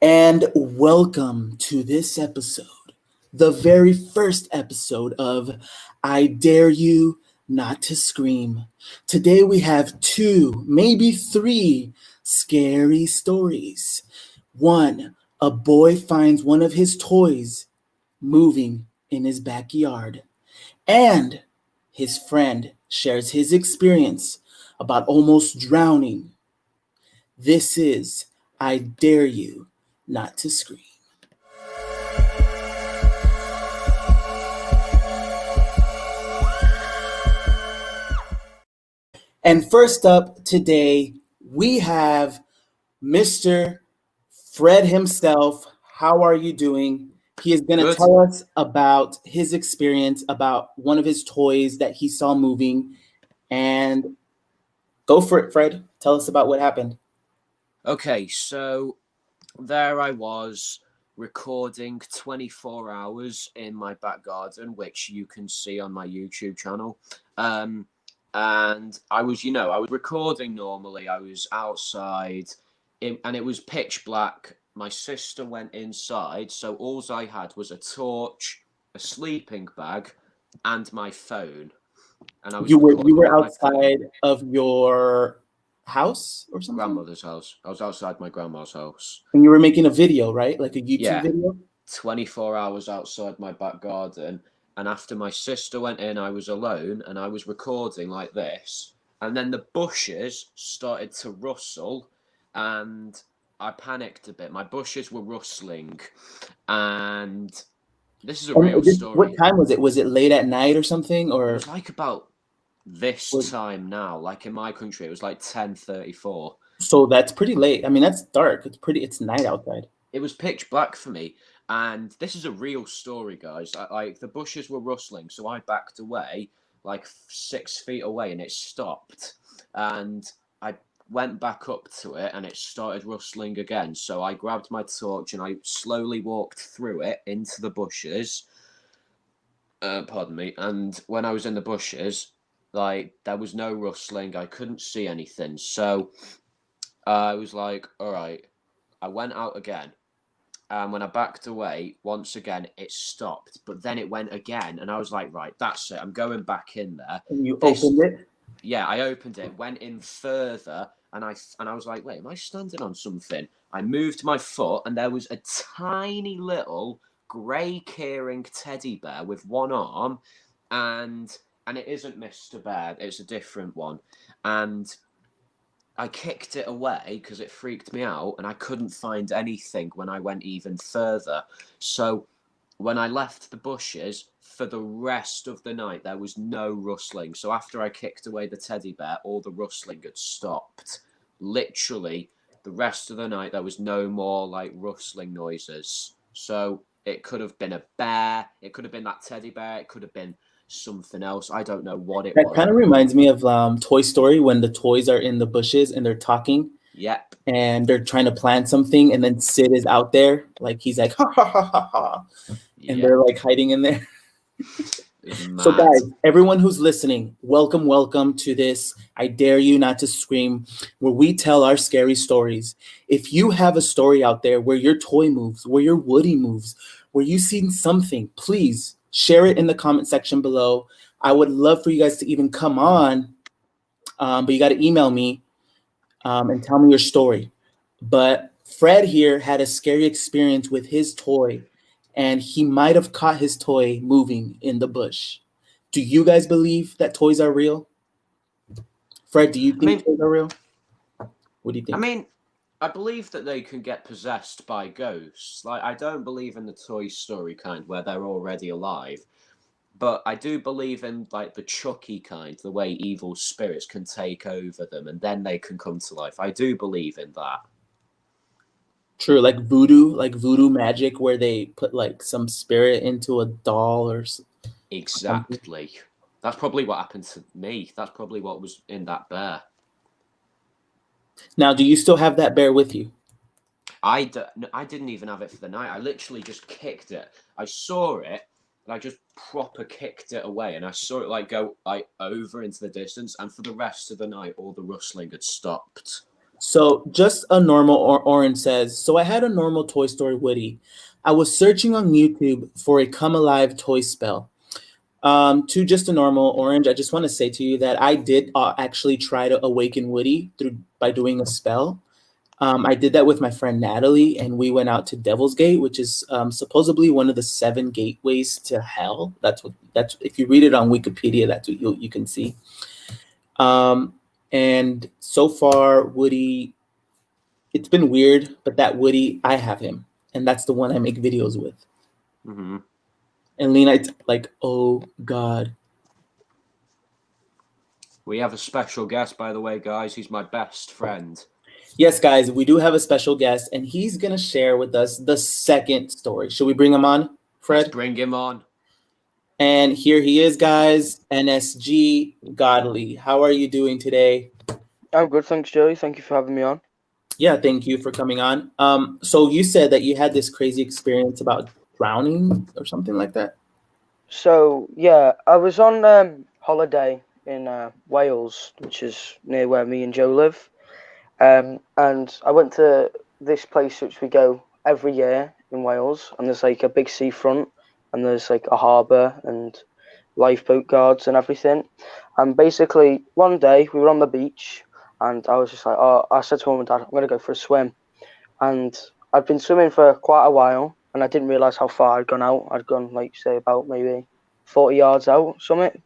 And welcome to this episode, the very first episode of I Dare You Not to Scream. Today we have two, maybe three scary stories. One, a boy finds one of his toys moving in his backyard, and his friend shares his experience about almost drowning. This is I Dare You Not to Scream. And first up today, we have Mr. Fred himself. How are you doing? He is going to Good. tell us about his experience about one of his toys that he saw moving. And go for it, Fred. Tell us about what happened. Okay, so there I was recording 24 hours in my back garden, which you can see on my YouTube channel. And I was recording normally. I was outside and it was pitch black. My sister went inside, so all I had was a torch, a sleeping bag, and my phone. And I was You recording were on my phone. outside of your house or something? Grandmother's house. I was outside my grandma's house. And you were making a video, right? Like a YouTube Yeah. video? 24 hours outside my back garden. And after my sister went in, I was alone and I was recording like this. And then the bushes started to rustle and I panicked a bit. My bushes were rustling. And this is a real story. What time was it? Was it late at night or something? Or It was like about this time now. Like in my country, it was like 10:34. So that's pretty late. I mean, that's dark. It's night outside. It was pitch black for me. And this is a real story, guys. Like the bushes were rustling, so I backed away like 6 feet away, and it stopped. And I went back up to it, and it started rustling again. So I grabbed my torch and I slowly walked through it into the bushes. Pardon me. And when I was in the bushes, like there was no rustling. I couldn't see anything. So I was like, all right. I went out again. And when I backed away, once again, it stopped. But then it went again. And I was like, right, that's it. I'm going back in there. And you opened it? Yeah, I opened it, went in further. And I was like, wait, am I standing on something? I moved my foot and there was a tiny little grey keyring teddy bear with one arm. And it isn't Mr. Bear. It's a different one. And I kicked it away because it freaked me out and I couldn't find anything when I went even further. So when I left the bushes for the rest of the night, there was no rustling. So after I kicked away the teddy bear, all the rustling had stopped. Literally, the rest of the night, there was no more like rustling noises. So it could have been a bear. It could have been that teddy bear. It could have been something else. I don't know what it was. That kind of reminds me of Toy Story when the toys are in the bushes and they're talking. Yep. And they're trying to plan something, and then Sid is out there, like he's like ha ha ha ha ha, and they're like hiding in there. So guys, everyone who's listening, welcome to this I Dare You Not to Scream, where we tell our scary stories. If you have a story out there where your toy moves, where your Woody moves, where you've seen something, please share it in the comment section below. I would love for you guys to even come on, but you got to email me and tell me your story. But Fred here had a scary experience with his toy, and he might have caught his toy moving in the bush. Do you guys believe that toys are real? Fred, do you think toys are real? What do you think? I mean, I believe that they can get possessed by ghosts. Like, I don't believe in the Toy Story kind where they're already alive. But I do believe in, like, the Chucky kind, the way evil spirits can take over them and then they can come to life. I do believe in that. True, like voodoo magic where they put, like, some spirit into a doll or something. Exactly. That's probably what happened to me. That's probably what was in that bear. Now, do you still have that bear with you? I didn't even have it for the night. I literally just kicked it. I saw it, and I just proper kicked it away. And I saw it, like, go, like, over into the distance. And for the rest of the night, all the rustling had stopped. So just a normal orange says, so I had a normal Toy Story Woody. I was searching on YouTube for a come alive toy spell. To just a normal orange, I just want to say to you that I did actually try to awaken Woody by doing a spell. I did that with my friend Natalie, and we went out to Devil's Gate, which is supposedly one of the 7 gateways to hell. That's if you read it on Wikipedia, that's what you can see. And so far, Woody, it's been weird, but that Woody, I have him, and that's the one I make videos with. Mm-hmm. And LeKnight's like, oh God. We have a special guest, by the way, guys. He's my best friend. Yes, guys, we do have a special guest, and he's going to share with us the second story. Should we bring him on, Fred? Let's bring him on. And here he is, guys, NSG Godly. How are you doing today? I'm good, thanks, Joey. Thank you for having me on. Yeah, thank you for coming on. So you said that you had this crazy experience about drowning or something like that? So, yeah, I was on holiday in Wales, which is near where me and Joe live. And I went to this place which we go every year in Wales, and there's like a big seafront, and there's like a harbour and lifeboat guards and everything. And basically, one day we were on the beach, and I was just like, I said to Mum and Dad, I'm going to go for a swim. And I'd been swimming for quite a while, and I didn't realise how far I'd gone out. I'd gone, like, say, about maybe 40 yards out, something.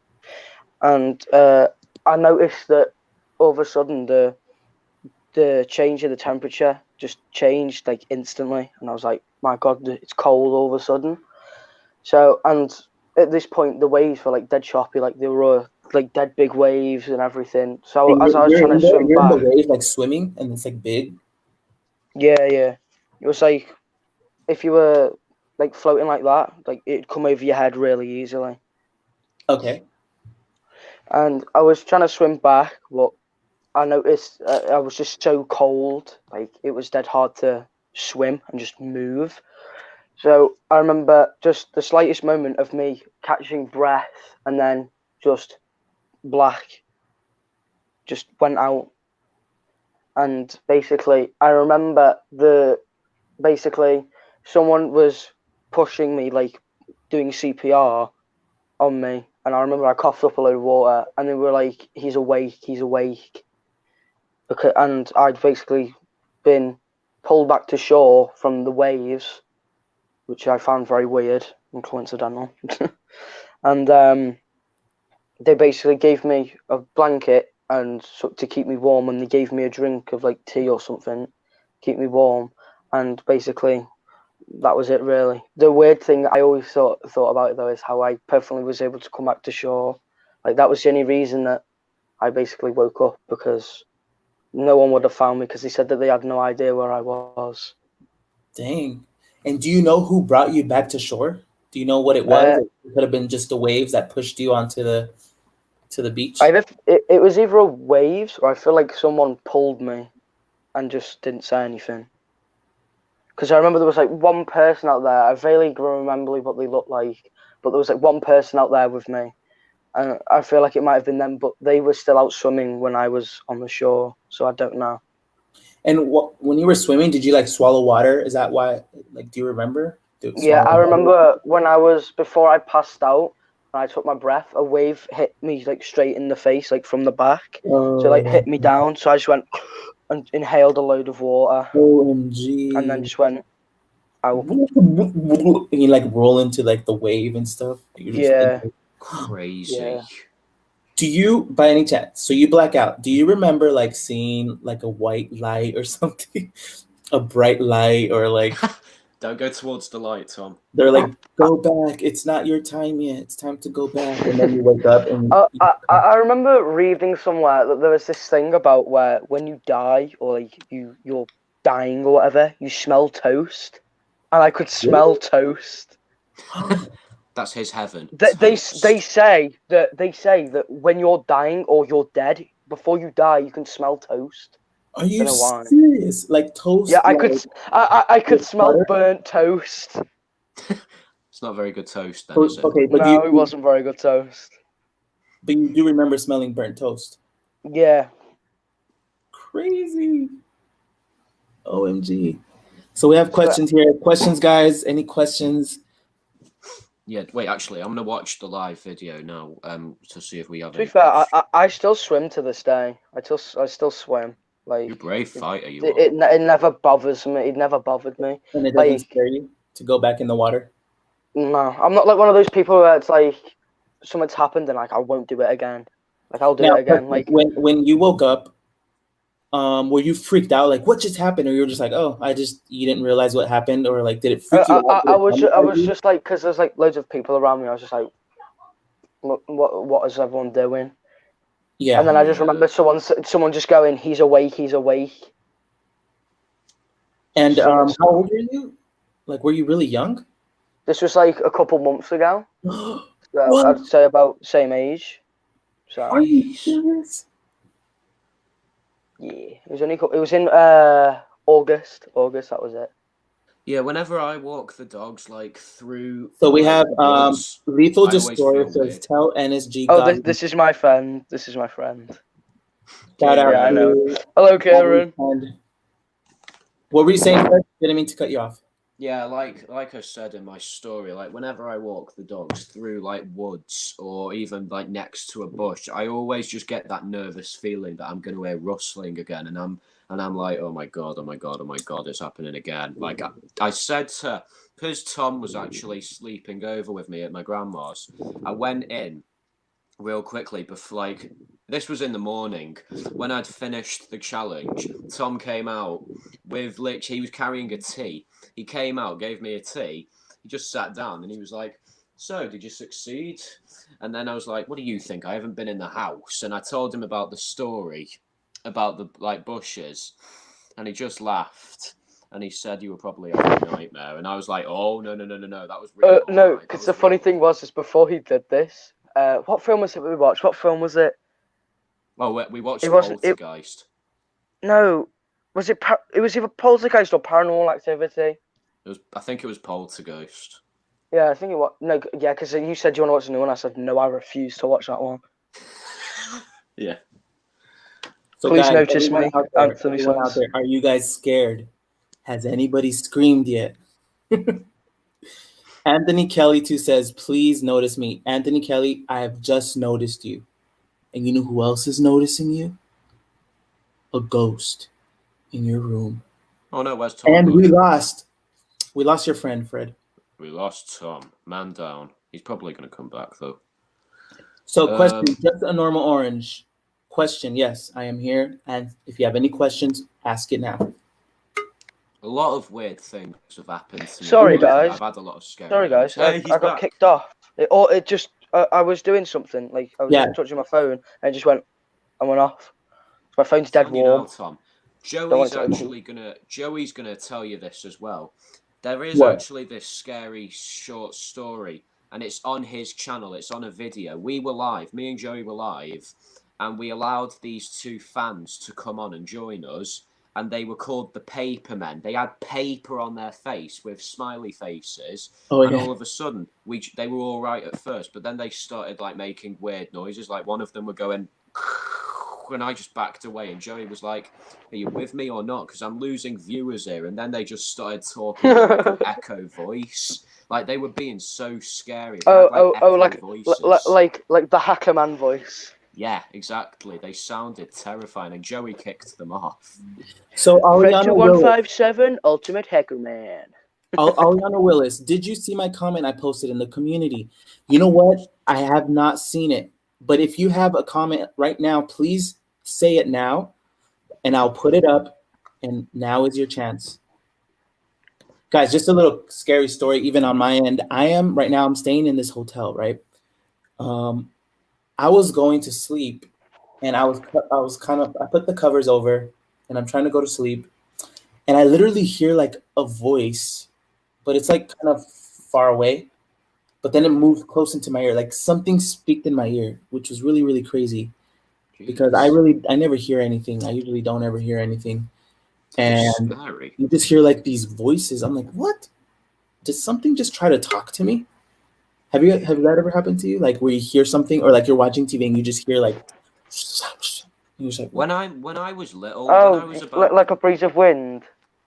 And I noticed that all of a sudden the change in the temperature just changed, like, instantly. And I was like, my God, it's cold all of a sudden. So, and at this point, the waves were, like, dead choppy. Like, they were, like, dead big waves and everything. So as I was trying to swim back... You're in the wave, like, swimming, and it's, like, big? Yeah. It was like, if you were, like, floating like that, like, it'd come over your head really easily. Okay. And I was trying to swim back, but I noticed I was just so cold. Like, it was dead hard to swim and just move. So I remember just the slightest moment of me catching breath, and then just black just went out. And basically, I remember someone was pushing me, like, doing CPR on me. And I remember I coughed up a load of water, and they were like, he's awake. And I'd basically been pulled back to shore from the waves, which I found very weird and coincidental. And they basically gave me a blanket and to keep me warm, and they gave me a drink of, like, tea or something, keep me warm. And basically, that was it, really. The weird thing I always thought about it, though, is how I perfectly was able to come back to shore. Like, that was the only reason that I basically woke up, because no one would have found me, because they said that they had no idea where I was. Dang. And do you know who brought you back to shore? Do you know what it was? It could have been just the waves that pushed you onto the beach. It was either waves, or I feel like someone pulled me and just didn't say anything. Because I remember there was, like, one person out there. I vaguely remember what they looked like, but there was, like, one person out there with me. And I feel like it might have been them, but they were still out swimming when I was on the shore, so I don't know. And when you were swimming, did you, like, swallow water? Is that why? Like, do you remember? Yeah, I remember before I passed out, and I took my breath, a wave hit me, like, straight in the face, like, from the back. So it, like, hit me down, so I just went and inhaled a load of water. OMG. And then just went out. And you, like, roll into, like, the wave and stuff. Yeah. Crazy. Yeah. Do you, by any chance, so you black out, do you remember, like, seeing, like, a white light or something? A bright light, or, like... Don't go towards the light, Tom. They're like, go back. It's not your time yet. It's time to go back. And then you wake up and... I remember reading somewhere that there was this thing about where when you die, or, like, you're dying or whatever, you smell toast. And I could smell toast. That's his heaven. They say that when you're dying or you're dead, before you die, you can smell toast. Are you serious? Like toast? Yeah, I like, could smell butter? Burnt toast. It's not very good toast, then, is it? Okay, but no, it wasn't very good toast. But you do remember smelling burnt toast? Yeah. Crazy. OMG. So we have questions here. Questions, guys. Any questions? Yeah, wait, actually, I'm gonna watch the live video now to see if we have. To be fair, I still swim to this day. I still swim. Like, you're a brave fighter, you are. It never bothers me. It never bothered me. And it doesn't scare you to go back in the water? No, I'm not like one of those people where it's like something's happened and like I won't do it again. Like I'll do it again. Like when you woke up, were you freaked out? Like what just happened? Or you were just like, oh, you didn't realize what happened, or like did it freak you out? I was just like, because there's like loads of people around me. I was just like, what is everyone doing? Yeah. And then I just remember someone just going, he's awake, he's awake. And how old were you? Like, were you really young? This was like a couple months ago. So I'd say about same age. So. Are you serious? Yeah, it was in August. August, that was it. Yeah, whenever I walk the dogs like through. So we have Lethal Destroyer says, tell NSG Godly. This is my friend. This is my friend. Shout out. I know. Hello, Karen. What were you saying, Fred? Didn't mean to cut you off. Yeah, like I said in my story, like whenever I walk the dogs through like woods or even like next to a bush, I always just get that nervous feeling that I'm going to hear rustling again, and I'm like, oh my god, it's happening again. Like I said to, because Tom was actually sleeping over with me at my grandma's, I went in real quickly before, like, this was in the morning when I'd finished the challenge. Tom came out with he was carrying a tea. He came out, gave me a tea. He just sat down and he was like, so did you succeed? And then I was like, what do you think? I haven't been in the house. And I told him about the story about the like bushes, and he just laughed. And he said you were probably having a nightmare. And I was like, oh no, that was really no, because the funny thing was before he did this, what film was it we watched? What film was it? Oh, we watched Poltergeist. No, was it? It was either Poltergeist or Paranormal Activity. I think it was Poltergeist. Yeah, I think it was. No, yeah, because you said you want to watch the new one. I said no, I refuse to watch that one. Yeah. So please guys, notice me, Anthony. Are you guys scared? Has anybody screamed yet? Anthony Kelly too says, please notice me. Anthony Kelly, I have just noticed you. And you know who else is noticing you? A ghost in your room. Oh no, where's Tom? And we lost your friend, Fred. We lost Tom. Man down. He's probably going to come back though. So question, just a normal orange. Question, yes, I am here. And if you have any questions, ask it now. A lot of weird things have happened to me. Sorry, guys. I've had a lot of scary. Sorry, guys. I got kicked off. It just, I was doing something. Like, I was touching my phone, and it just went off. My phone's dead warm. Now, Tom. Joey's gonna tell you this as well. There is actually this scary short story, and it's on his channel. It's on a video. We were live. Me and Joey were live, and we allowed these two fans to come on and join us. And they were called the Paper Men. They had paper on their face with smiley faces. And all of a sudden, they were all right at first, but then they started like making weird noises. Like one of them were going, and I just backed away. And Joey was like, "Are you with me or not? Because I'm losing viewers here." And then they just started talking like an echo voice. Like they were being so scary. Like the Hacker Man voice. Yeah, exactly. They sounded terrifying, and Joey kicked them off. So, Aliana 157 Ultimate Hacker Man. Aliana Willis, did you see my comment I posted in the community? You know what? I have not seen it. But if you have a comment right now, please say it now, and I'll put it up, and now is your chance. Guys, just a little scary story, even on my end. I'm staying in this hotel, right? I was going to sleep, and I put the covers over, and I'm trying to go to sleep, and I literally hear like a voice, but it's like kind of far away, but then it moved close into my ear, like something speaked in my ear, which was really, really crazy, because I never hear anything. I usually don't ever hear anything, and you just hear like these voices. I'm like, what? Did something just try to talk to me? Have that ever happened to you? Like where you hear something, or like you're watching TV and you just hear like. When I was little, like a breeze of wind.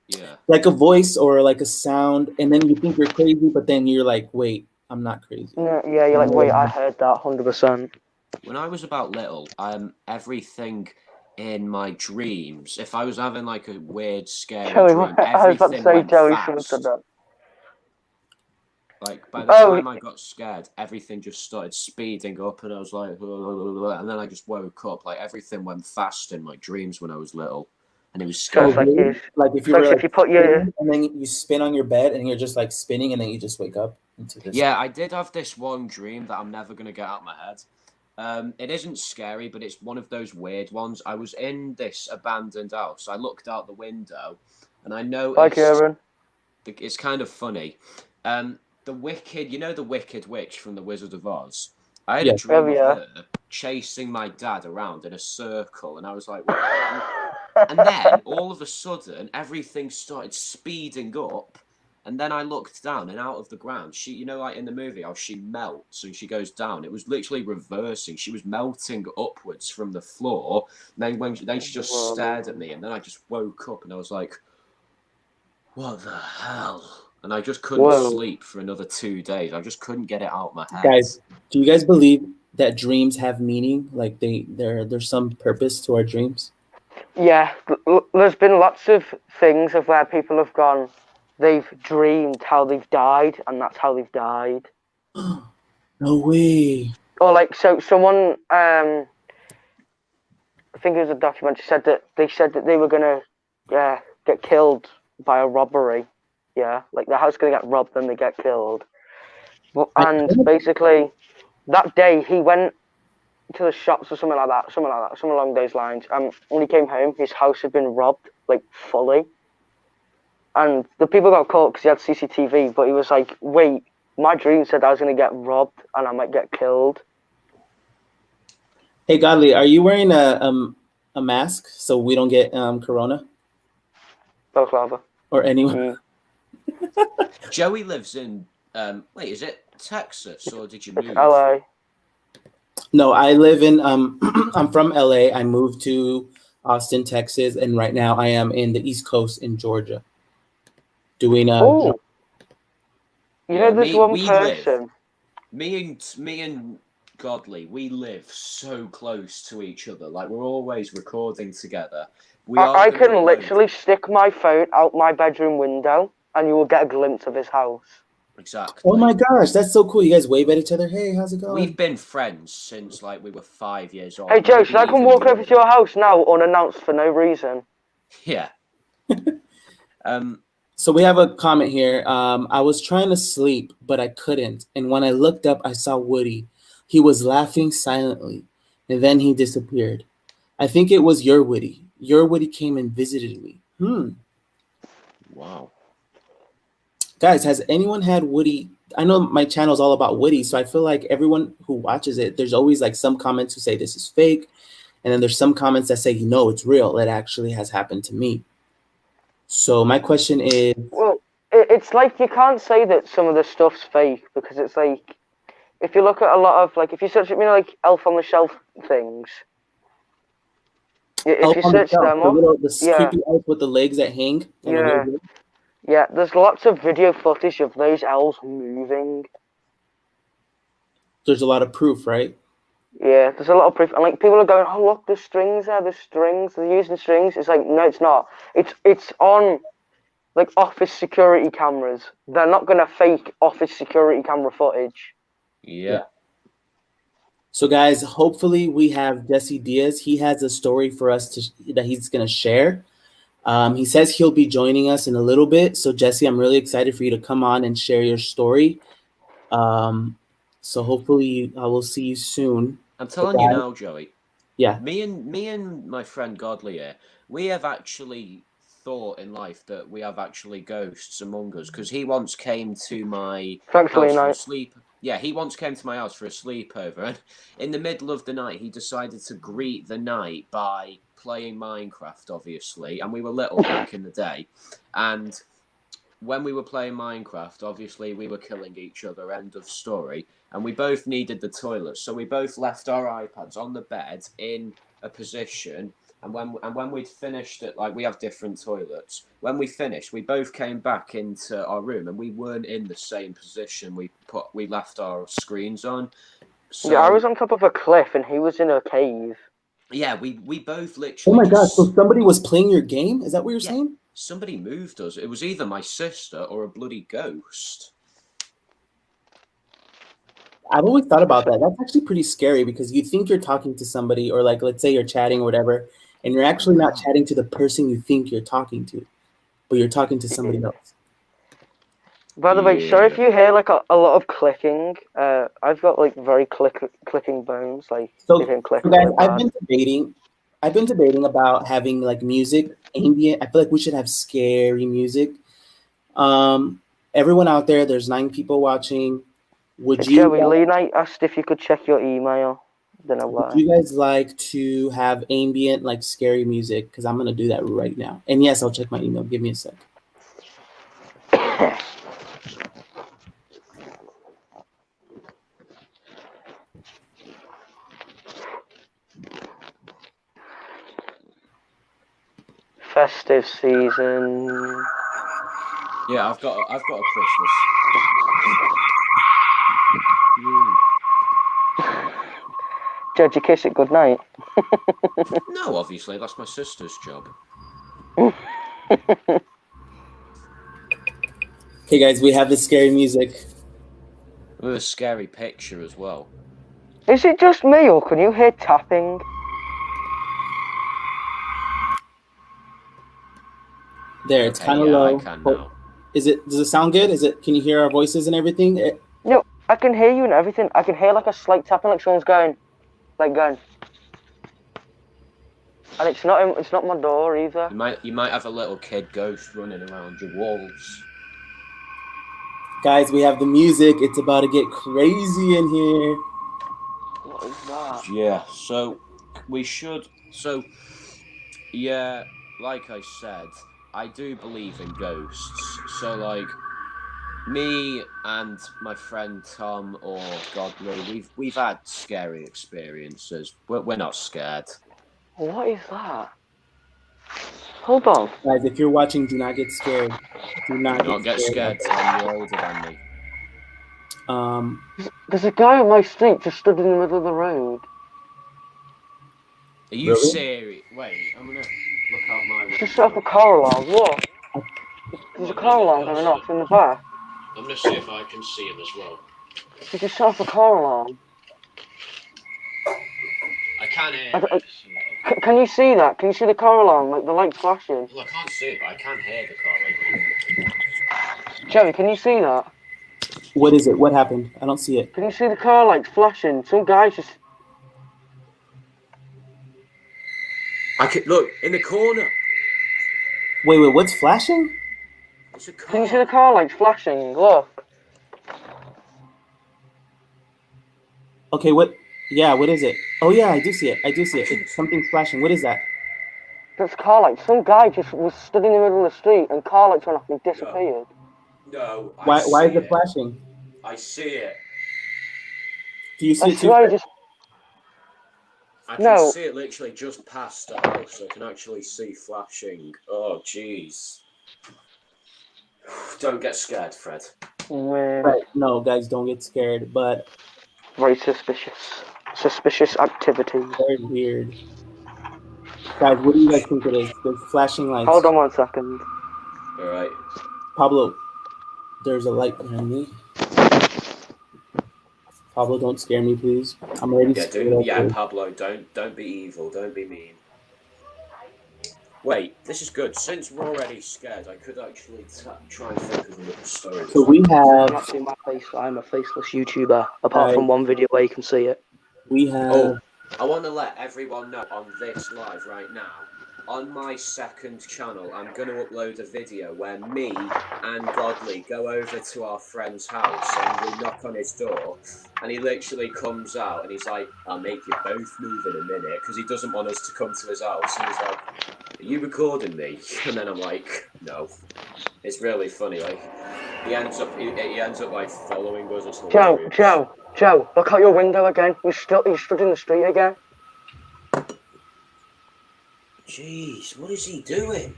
Yeah. Like a voice or like a sound, and then you think you're crazy, but then you're like, wait, I'm not crazy. Yeah, you're like, wait, I heard that 100%. When I was about little, everything in my dreams, if I was having like a weird, scary Joey, dream, I was about to everything say went Joey should have said fast. that. Like by the Oh, time I got scared, everything just started speeding up, and I was like, and then I just woke up. Like everything went fast in my dreams when I was little, and it was so it's scary. like Like if it's you like were if like you put your spinning, and then you spin on your bed and you're just like spinning, and then you just wake up into this. Yeah, I did have this one dream that I'm never gonna get out of my head. It isn't scary, but it's one of those weird ones. I was in this abandoned house. I looked out the window, and I noticed. like Aaron. It's kind of funny. The wicked, you know, the Wicked Witch from The Wizard of Oz. I had a Yeah. dream Oh of yeah. her chasing my dad around in a circle, and I was like, what? And then all of a sudden, everything started speeding up. And then I looked down, and out of the ground, she, you know, like in the movie, how she melts and she goes down. It was literally reversing. She was melting upwards from the floor. And then she just stared at me, and then I just woke up, and I was like, "What the hell?" And I just couldn't Whoa. sleep for another 2 days. I just couldn't get it out of my head. Guys, do you guys believe that dreams have meaning? Like there's some purpose to our dreams? Yeah, there's been lots of things of where people have gone, they've dreamed how they've died, and that's how they've died. No way. Or like, so someone, I think it was a documentary, said that they were gonna, get killed by a robbery. Yeah, like the house gonna get robbed, then they get killed. And basically, that day he went to the shops or something along those lines. And when he came home, his house had been robbed, like fully. And the people got caught because he had CCTV, but he was like, wait, my dream said I was going to get robbed and I might get killed. Hey, Godly, are you wearing a mask so we don't get corona Balaclava. or anyone? Joey lives in, wait, is it Texas or did you move? It's LA. No, I live in, I'm from LA. I moved to Austin, Texas, and right now I am in the East Coast in Georgia doing Oh, you know, there's one we person. Live, me and Godly, we live so close to each other. Like we're always recording together. I can literally stick my phone out my bedroom window and you will get a glimpse of his house. Exactly. Oh my gosh, that's so cool. You guys wave at each other. Hey, how's it going? We've been friends since like we were 5 years old. Hey Joe, so I can walk over to your house now unannounced for no reason? Yeah. So we have a comment here. I was trying to sleep, but I couldn't. And when I looked up, I saw Woody. He was laughing silently, and then he disappeared. I think it was your Woody. Your Woody came and visited me. Wow. Guys, has anyone had Woody? I know my channel is all about Woody, so I feel like everyone who watches it, there's always like some comments who say this is fake, and then there's some comments that say, no, it's real. It actually has happened to me. So my question is... Well, it's like you can't say that some of the stuff's fake because it's like, if you look at a lot of, like, if you search, you know, like Elf on the Shelf things, if you search them up, the creepy elf with the legs that hang. Yeah, there's lots of video footage of those elves moving. There's a lot of proof, right? Yeah, there's a lot of proof, and like people are going, "Oh look, there's strings there. There's strings. They're using strings." It's like, no, it's not. It's on like office security cameras. They're not gonna fake office security camera footage. Yeah. So guys, hopefully we have Jessie Diaz. He has a story for us that he's gonna share. He says he'll be joining us in a little bit. So Jessie, I'm really excited for you to come on and share your story. So hopefully I will see you soon. I'm telling you now, Joey. Yeah. Me and my friend Godly here, we have actually thought in life that we have actually ghosts among us because he once came to my house for a sleep. Yeah, he once came to my house for a sleepover, and in the middle of the night, he decided to greet the night by playing Minecraft, obviously, and we were little back in the day, and when we were playing Minecraft, obviously we were killing each other, end of story, and we both needed the toilet, so we both left our iPads on the bed in a position, And when we'd finished it, like we have different toilets. When we finished, we both came back into our room, and we weren't in the same position. We left our screens on. So, yeah, I was on top of a cliff, and he was in a cave. Yeah, we both Oh literally. my god! So somebody was playing your game? Is that what you're saying? Somebody moved us. It was either my sister or a bloody ghost. I've always thought about that. That's actually pretty scary because you think you're talking to somebody, or like, let's say you're chatting or whatever, and you're actually not chatting to the person you think you're talking to, but you're talking to somebody else. By the way, sorry if you hear like a lot of clicking. I've got like very clicking bones. Like So, you can click. guys, I've been debating about having like music ambient. I feel like we should have scary music. Everyone out there, there's 9 people watching. Would you? Joey, LeKnight asked if you could check your email. Don't know why. Would you guys like to have ambient, like scary music? Because I'm gonna do that right now. And yes, I'll check my email. Give me a sec. Festive season. Yeah, I've got a Christmas. Judge, you kiss it good night. No, obviously, that's my sister's job. Okay, guys, we have the scary music. With a scary picture as well. Is it just me, or can you hear tapping? There, it's kind of low. I can now. Does it sound good? Can you hear our voices and everything? No, I can hear you and everything. I can hear like a slight tapping, like someone's going. And it's not my door either. You might have a little kid ghost running around your walls. Guys, we have the music. It's about to get crazy in here. What is that? Yeah, so we should. So, yeah, like I said, I do believe in ghosts. So, like, me and my friend Tom or Godly, we've had scary experiences. We're not scared. What is that? Hold on. Guys, if you're watching, do not get scared. Do not get scared. Tom, you're older than me. There's a guy on my street just stood in the middle of the road. Are you serious? Wait, I'm gonna look out my window. Just set up a car alarm. What? There's a car alarm going off in the back. I'm gonna see if I can see him as well. You just set up a car alarm. I can't hear it. Can you see that? Can you see the car alarm? Like the light flashing? Well, I can't see it, but I can hear the car alarm. Joey, can you see that? What is it? What happened? I don't see it. Can you see the car lights flashing? Some guys just... I can look in the corner. Wait, what's flashing? It's a car. Can you see the car lights flashing? Look. Okay, what? Yeah, what is it? Oh yeah, I do see it. It's something flashing. What is that? That's car lights. Some guy just was stood in the middle of the street and car lights went off and disappeared. No. Why is it flashing? I see it. Do you see it too? I can see it literally just past the house. I can actually see flashing. Oh, jeez. Don't get scared, Fred. Right. No, guys, don't get scared. But very suspicious activity. Very weird. Guys, what do you guys think it is? There's flashing lights. Hold on 1 second. All right. Pablo, there's a light behind me. Pablo, don't scare me, please. I'm already scared. Yeah, Pablo, don't be evil. Don't be mean. Wait, this is good. Since we're already scared, I could actually try and think of another story. So we have... I'm a faceless YouTuber, apart from one video where you can see it. We have... Oh, I want to let everyone know on this live right now, on my second channel, I'm going to upload a video where me and Godly go over to our friend's house and we knock on his door, and he literally comes out and he's like, I'll make you both move in a minute, because he doesn't want us to come to his house, and he's like, are you recording me? And then I'm like, no. It's really funny, like, he ends up like following us. It's Joe, look out your window again. He stood in the street again. Jeez, what is he doing?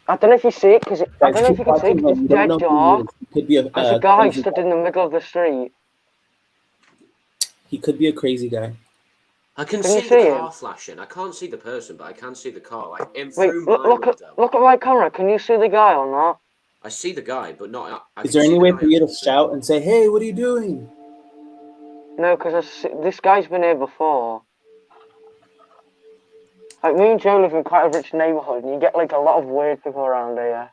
I don't know if you see it, because I don't know if you can see it, Watching 'cause him, you it's don't dead know who dark. he is. He could be There's a guy crazy stood guy. in the middle of the street. He could be a crazy guy. I can Can you see see the him? car flashing. I can't see the person, but I can see the car, like in Wait, through my look at window. my camera. Can you see the guy or not? I see the guy, but not. I Is can there see any the way guy for you to as- shout and say, "Hey, what are you doing?" No, because this guy's been here before. Like, me and Joe live in quite a rich neighborhood, and you get like a lot of weird people around here.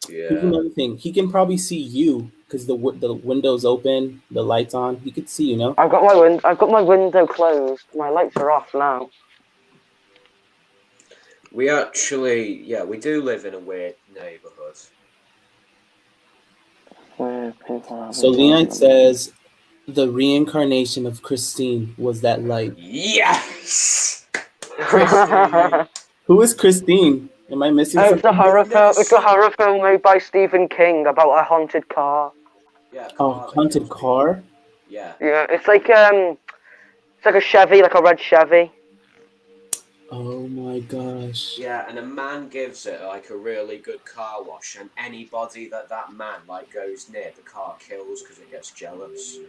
Here's Yeah. another thing. He can probably see you because the window's open, the lights on. He could see you, know. I've got my window closed. My lights are off now. We actually, we do live in a weird neighborhood. Weird people. So LeKnight says the reincarnation of Christine was that light. Yes. Christine. Who is Christine? Am I missing It's something? a horror Never film. It's a seen- horror film made by Stephen King about a haunted car. Yeah. Oh, car that haunted kills car. people. Yeah. Yeah, it's like a Chevy, like a red Chevy. Oh my gosh. Yeah, and a man gives it like a really good car wash, and anybody that man like goes near, the car kills because it gets jealous.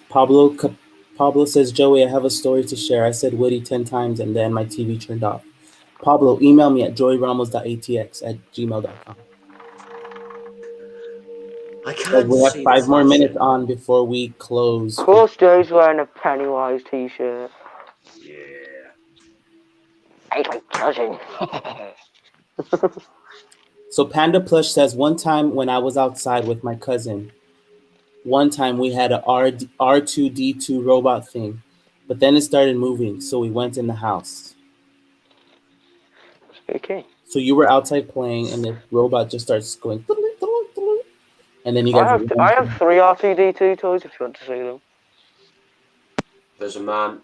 Pablo says, Joey, I have a story to share. I said Woody 10 times and then my TV turned off. Pablo, email me at joyramos.atx@gmail.com. I can't We have see 5 more flashing. minutes on before we close. Of course, Joe's wearing a Pennywise t-shirt. Yeah. Hey, my cousin. So Panda Plush says, one time when I was outside with my cousin, one time we had a R2D2 robot thing, but then it started moving, so we went in the house. Okay. So you were outside playing, and the robot just starts going, and then you guys. I have 3 R2D2 toys if you want to see them. There's a man.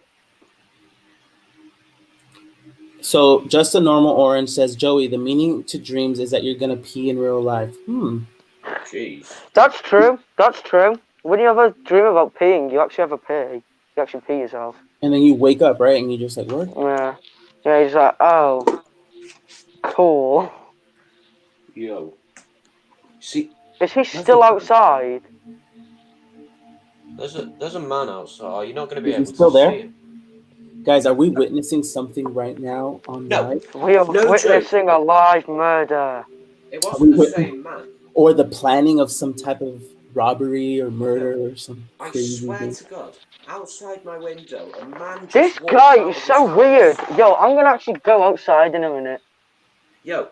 So just a normal orange says, Joey, the meaning to dreams is that you're gonna pee in real life. Jeez. That's true. That's true. When you have a dream about peeing, you actually have a pee. You actually pee yourself. And then you wake up, right? And you're just like, what? Yeah. Yeah, he's like, oh, cool. Yo. See, Is he still outside? there's a man outside. You're not going to be Is he able still to there? see him. Guys, are we witnessing something right now on No. live? We are No witnessing a live murder. It wasn't the same man. Or the planning of some type of robbery or murder or some I crazy swear thing. to God, outside my window, a man just This walked guy out is of so his weird. house. Yo, I'm gonna actually go outside in a minute. Yo,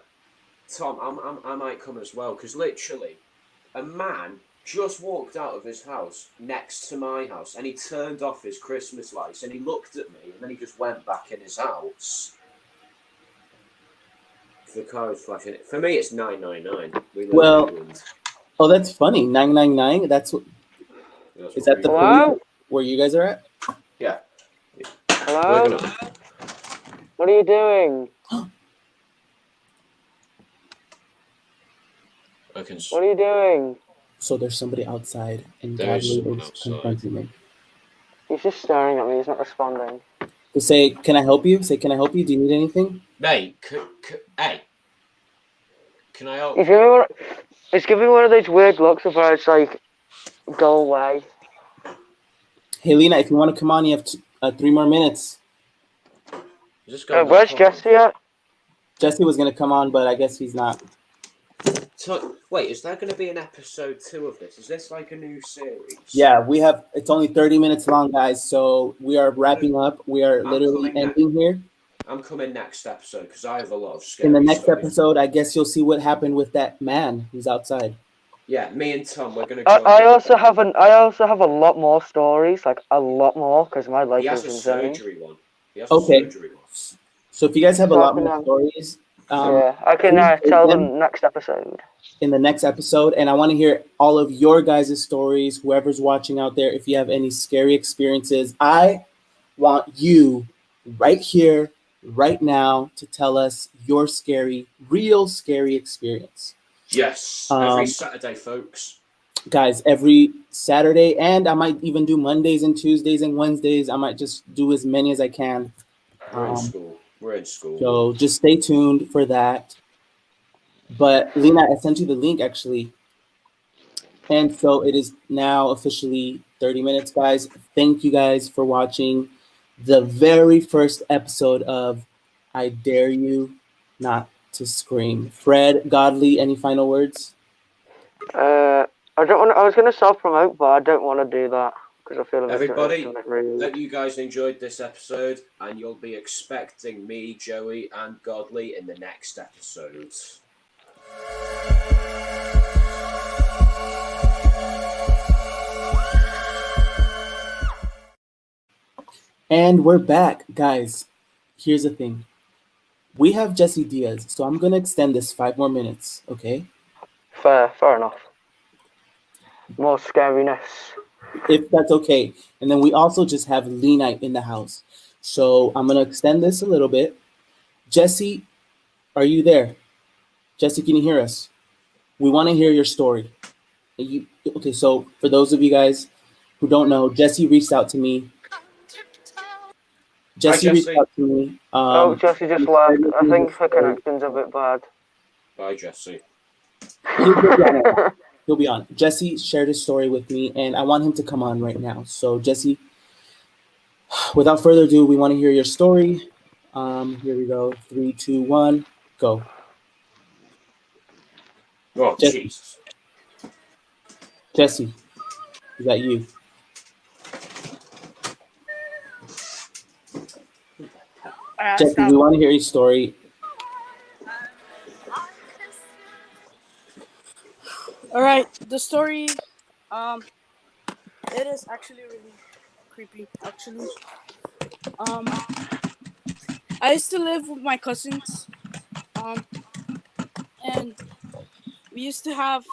Tom, I might come as well, because literally, a man just walked out of his house next to my house, and he turned off his Christmas lights, and he looked at me, and then he just went back in his house. The car is flashing. For me, it's 999. We live Well, in England. Oh, that's funny. 999. That's what. That's Is what that the we do. Hello? police where you guys are at? Yeah. Hello? We're gonna- What are you doing? What are you doing? So there's somebody outside, and There is Godly someone is outside. confronting me. He's just staring at me. He's not responding. To say, can I help you? Say, can I help you? Do you need anything? Mate, hey, can I help? He's giving me one of those weird looks of where it's like, go away. Hey, Lena, if you want to come on, you have 3 more minutes. Just go Where's Jessie at? Jesse was going to come on, but I guess he's not. So, wait, is there going to be an episode 2 of this? Is this like a new series? Yeah, it's only 30 minutes long, guys. So we are wrapping up. We are literally ending here. I'm coming next episode because I have a lot of scary In the next stories. episode, I guess you'll see what happened with that man who's outside. Yeah, me and Tom, we're going to. I also have a lot more stories, like a lot more, because my life He has is a insane. surgery one. Okay. So if you guys have a lot more stories, yeah, I can tell them next episode. In the next episode, and I want to hear all of your guys' stories. Whoever's watching out there, if you have any scary experiences, I want you right here, right now, to tell us your real scary experience. Yes, every Saturday, folks. Guys, every Saturday, and I might even do Mondays and Tuesdays and Wednesdays. I might just do as many as I can. We're in school. We're in school. So just stay tuned for that. But LeKnight, I sent you the link actually. And so it is now officially 30 minutes, guys. Thank you guys for watching the very first episode of I Dare You Not to Scream. Fred, Godly, any final words? I don't want. I was going to self-promote, but I don't want to do that because I feel like Everybody, really... hope you guys enjoyed this episode, and you'll be expecting me, Joey, and Godly in the next episode. And we're back, guys. Here's the thing. We have Jessie Diaz, so I'm going to extend this 5 more minutes, okay? Fair enough. More scariness. If that's okay. And then we also just have LeKnight in the house. So I'm going to extend this a little bit. Jessie, are you there? Jessie, can you hear us? We want to hear your story. Okay, so for those of you guys who don't know, Jessie reached out to me. Jessie reached out to me. Jessie just left. I think her connection's a bit bad. Bye, Jessie. He'll be on. Jessie shared his story with me, and I want him to come on right now. So, Jessie, without further ado, we want to hear your story. Here we go. 3, 2, 1, go. Oh, Jesus. Jessie, is that you? Jessie, we want to hear your story. All right, the story, it is actually really creepy. Actually, I used to live with my cousins, and we used to have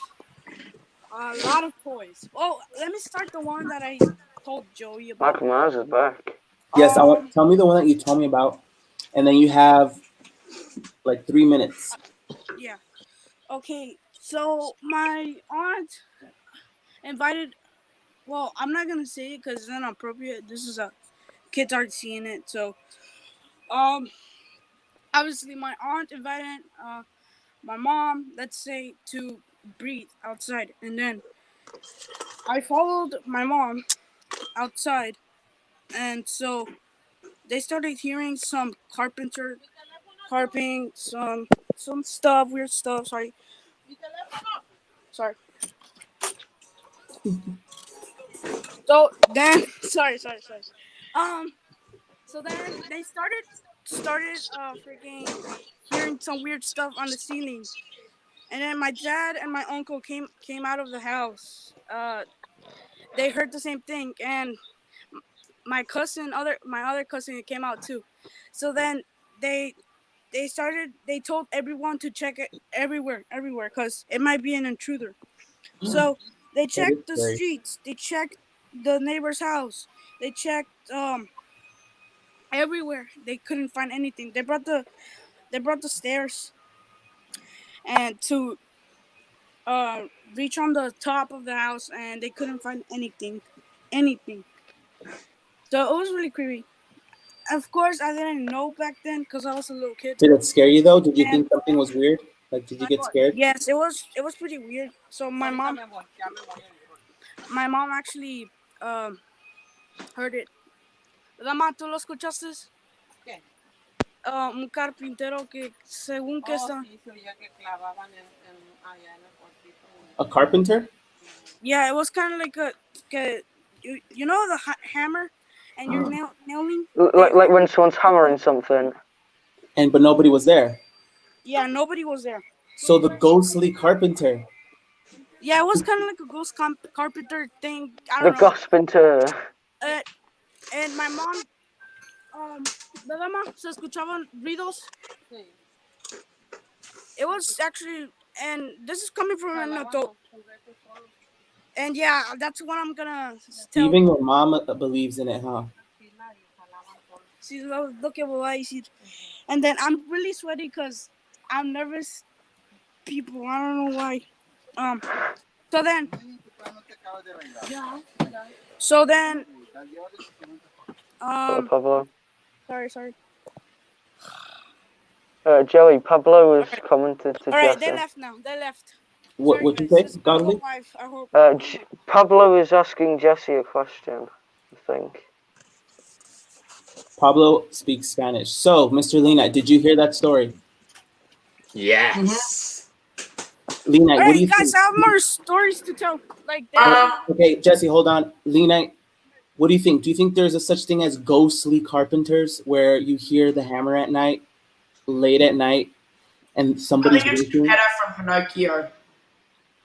a lot of toys. Oh, let me start the one that I told Joey about. Michael Myers is back. Yes, tell me the one that you told me about, and then you have like 3 minutes. Yeah. Okay. So my aunt invited. Well, I'm not gonna say it because it's inappropriate. This is kids aren't seeing it, so obviously my aunt invited my mom, let's say, to breathe outside, and then I followed my mom outside, and so they started hearing some carping, some stuff, weird stuff. Sorry. So then, sorry. So then they started freaking hearing some weird stuff on the ceiling, and then my dad and my uncle came out of the house. They heard the same thing, and my other cousin came out too. So then they told everyone to check it everywhere, because it might be an intruder. So they checked the streets, they checked the neighbor's house, they checked everywhere. They couldn't find anything. They brought the stairs and to reach on the top of the house, and they couldn't find anything. So it was really creepy. Of course, I didn't know back then because I was a little kid. Did it scare you though? Did you think something was weird? Like, did you get scared? Yes, it was pretty weird. So my mom actually heard it. Dama, ¿tú lo escuchaste? ¿Qué? Un carpintero que según que está. Sí, se oía que clavaban allá en el cuartito. A carpenter? Yeah, it was kind of like you know the hammer, and you're nailing. Like when someone's hammering something. But nobody was there. Yeah, nobody was there. So the ghostly carpenter. Yeah, it was kind of like a ghost carpenter thing. I don't know. The carpenter. And my mom, ¿verdad, ma? ¿Se escuchaban ruidos? Sí. It was actually, and this is coming from an adult. And yeah, that's what I'm gonna tell. Even your mom believes in it, huh? She's look at what I see. And then I'm really sweaty because I'm nervous. People, I don't know why. So then. So then. Pablo. Sorry. Joey, Pablo was commented to All right, Jesse. they left now. They left. What Sorry, would you guys. say, This is my Godly? wife. I hope. Pablo is asking Jesse a question, I think. Pablo speaks Spanish. So, Mr. LeKnight, did you hear that story? Yes. LeKnight, All what do right, you guys, think? I have more stories to tell. Like that. Okay, Jesse, hold on. LeKnight, what do you think? Do you think there's a such thing as ghostly carpenters where you hear the hammer at night, late at night, and I somebody's think it's working? Geppetto from Pinocchio.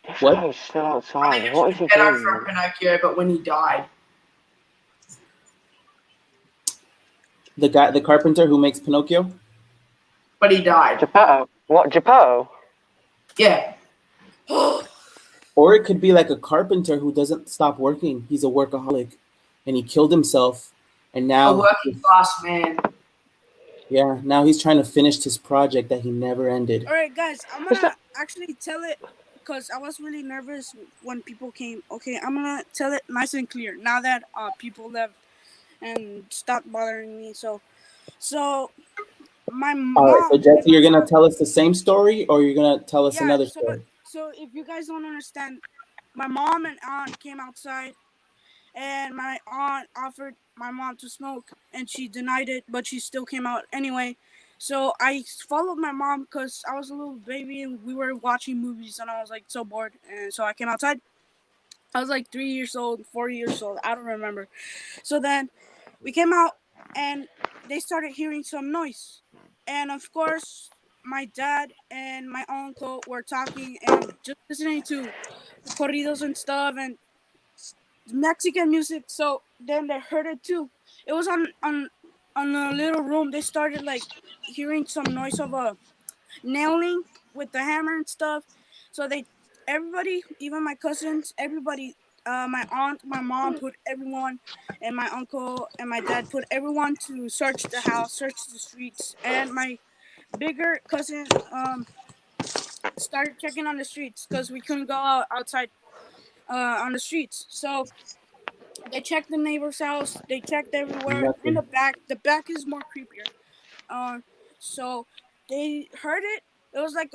This What? guy's still I outside. think What it's is he Geppetto doing? from Pinocchio, but when he died. The carpenter who makes Pinocchio? But he died. Geppetto? What, Geppetto? Yeah. Or it could be like a carpenter who doesn't stop working. He's a workaholic, and he killed himself, and A now, working class man. yeah, now he's trying to finish his project that he never ended. All right, guys, I'm Is gonna that- actually tell it because I was really nervous when people came. Okay, I'm gonna tell it nice and clear now that people left and stopped bothering me. So my All right, so mom. Jesse, you're gonna tell us the same story, or you're gonna tell us Yeah. another story? So if you guys don't understand, my mom and aunt came outside, and my aunt offered my mom to smoke, and she denied it, but she still came out anyway. So I followed my mom because I was a little baby and we were watching movies, and I was like so bored, and so I came outside. I was like 3 years old, 4 years old, I don't remember. So then we came out, and they started hearing some noise, and of course my dad and my uncle were talking and just listening to corridos and stuff and Mexican music. So then they heard it too. It was on a little room. They started like hearing some noise of a nailing with the hammer and stuff. So everybody, even my cousins, everybody, my aunt, my mom put everyone, and my uncle and my dad put everyone to search the house, search the streets, and my bigger cousin started checking on the streets because we couldn't go outside on the streets. So they checked the neighbor's house. They checked everywhere. In Nothing. the back. The back is more creepier. So they heard it. It was like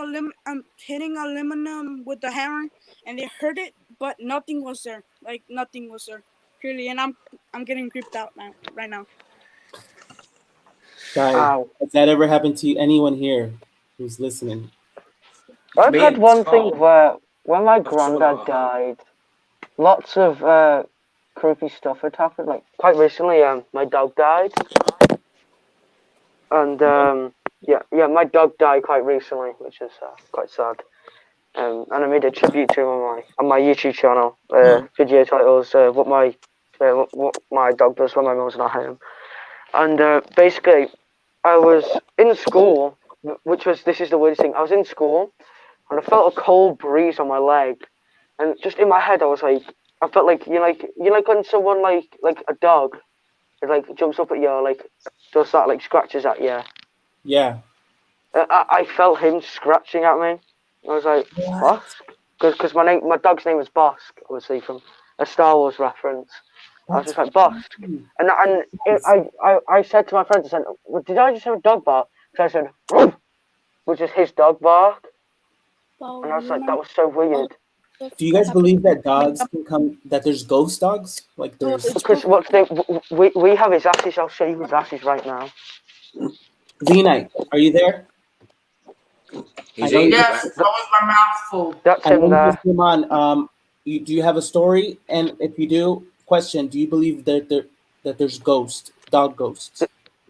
hitting aluminum with the hammer, and they heard it, but nothing was there. Like nothing was there, clearly. And I'm getting creeped out now, right now. Guys, Ow. has that ever happened to anyone here who's listening? I've Me had and one Tom. thing where when my Not sure granddad what died, lots of creepy stuff had happened. Like quite recently, my dog died, and yeah, my dog died quite recently, which is quite sad. And I made a tribute to him on my YouTube channel. Video titles: what my dog does when my mum's not home. And basically, I was in school, this is the weirdest thing. I was in school, and I felt a cold breeze on my leg, and just in my head, I was like, I felt like when someone like a dog, it like jumps up at you, or, like does that, like scratches at you. Yeah. I felt him scratching at me. I was like, what? Because my dog's name was Bosk, obviously from a Star Wars reference. I was just like, Bosk. And I said to my friends, I said, well, did I just have a dog bark? So I said, Roof! Which is his dog bark. And I was like, that was so weird. Do you guys believe that dogs can come? That there's ghost dogs? Like there's. Because we have his ashes. I'll show you his ashes right now. LeKnight, are you there? He's I know eating. Yes, that was my mouth full. That's I know him you there. just came on. Do you have a story? And if you do, question: do you believe that there's dog ghosts?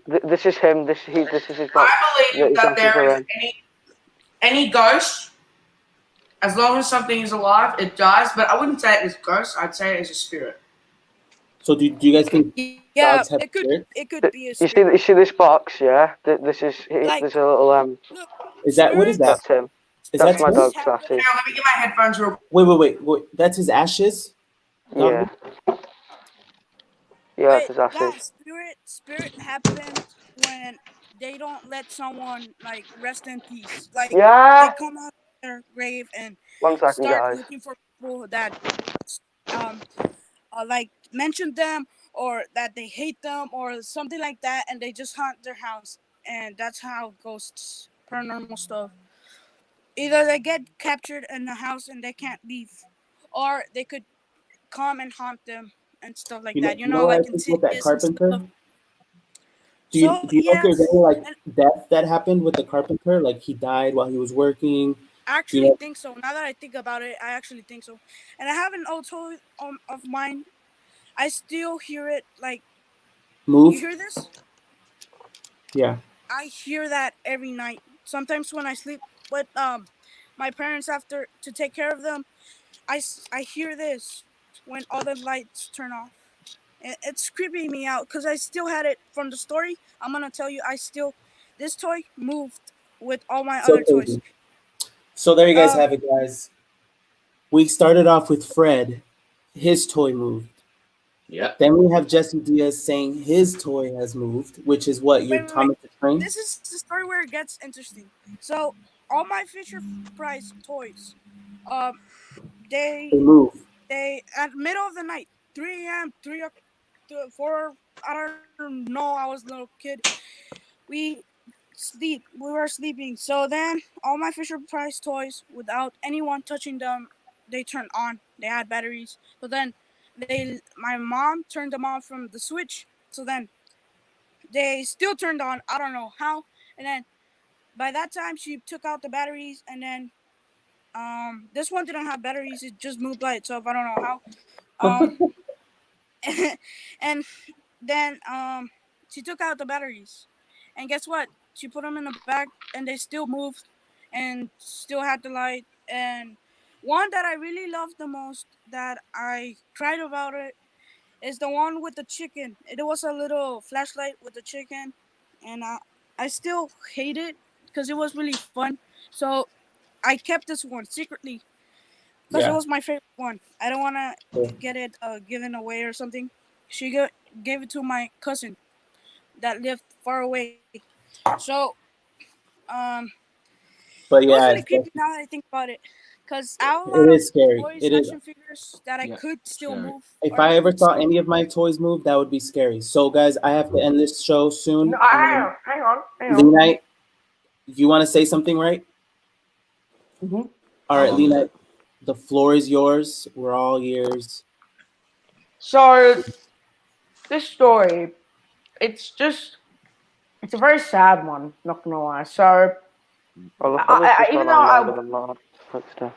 This is him. This is his dog. I believe his that ashes there are is in. any ghost, as long as something is alive, it dies. But I wouldn't say it is ghost. I'd say it is a spirit. So do you guys think Yeah, dogs have spirits? it could be a You spirit. see this box? Yeah. This is Like- there's a little Look, Is that what is that? That's him. Is That's that my him? dog's Now ashes. let me get my headphones real. Wait. That's his ashes. Yeah. Yeah, Wait, that's his ashes. guys, spirit happens when they don't let someone like rest in peace. Like Yeah. they come out of their grave and 1 second, start guys. looking for people that like mention them or that they hate them or something like that, and they just haunt their house, and that's how ghosts paranormal stuff. Either they get captured in the house and they can't leave, or they could come and haunt them and stuff like that. You know what I Like think with that Insidious and carpenter? stuff. Do So you know if there's any yes, like and death that happened with the carpenter? Like he died while he was working. I Do you actually know? think so. Now that I think about it, I actually think so. And I have an old toy of mine. I still hear it. Like, you Move? hear this? Yeah. I hear that every night. Sometimes when I sleep with my parents after to take care of them, I hear this when all the lights turn off. It's creeping me out because I still had it from the story. I'm gonna tell you, this toy moved with all my So other toys. crazy. So there you guys Um, have it, guys. We started off with Fred. His toy moved. Yeah. Then we have Jessie Diaz saying his toy has moved, which is what, your wait. Thomas the Train? This is the story where it gets interesting. So all my Fisher Price toys, um, They they move. at middle of the night, 3 a.m., 4. I don't know. I was a little kid. We we were sleeping. So then all my Fisher Price toys, without anyone touching them, they turned on. They had batteries. So then my mom turned them on from the switch. So then they still turned on. I don't know how. And then by that time she took out the batteries, and then this one didn't have batteries. It just moved by itself. I don't know how. Um and then she took out the batteries. And guess what? She put them in the back, and they still moved and still had the light. And one that I really loved the most, that I cried about it, is the one with the chicken. It was a little flashlight with the chicken, and I still hate it because it was really fun. So I kept this one secretly because it Yeah. was my favorite one. I don't want Yeah. to get it given away or something. She gave it to my cousin that lived far away. So um, But it was yeah, really creepy now that I think about it, because I have a it lot of is scary. toys, It is. action figures that I Yeah. could still Scary. move, If or I they ever could saw still. any of my toys move, that would be scary. So, guys, I have to end this show soon. No, hang on. LeKnight, you want to say something, right? Mm-hmm. All How right, long is LeKnight, it? the floor is yours. We're all ears. So this story, it's a very sad one. Not gonna lie. So Well, I thought this was even going though on longer than that.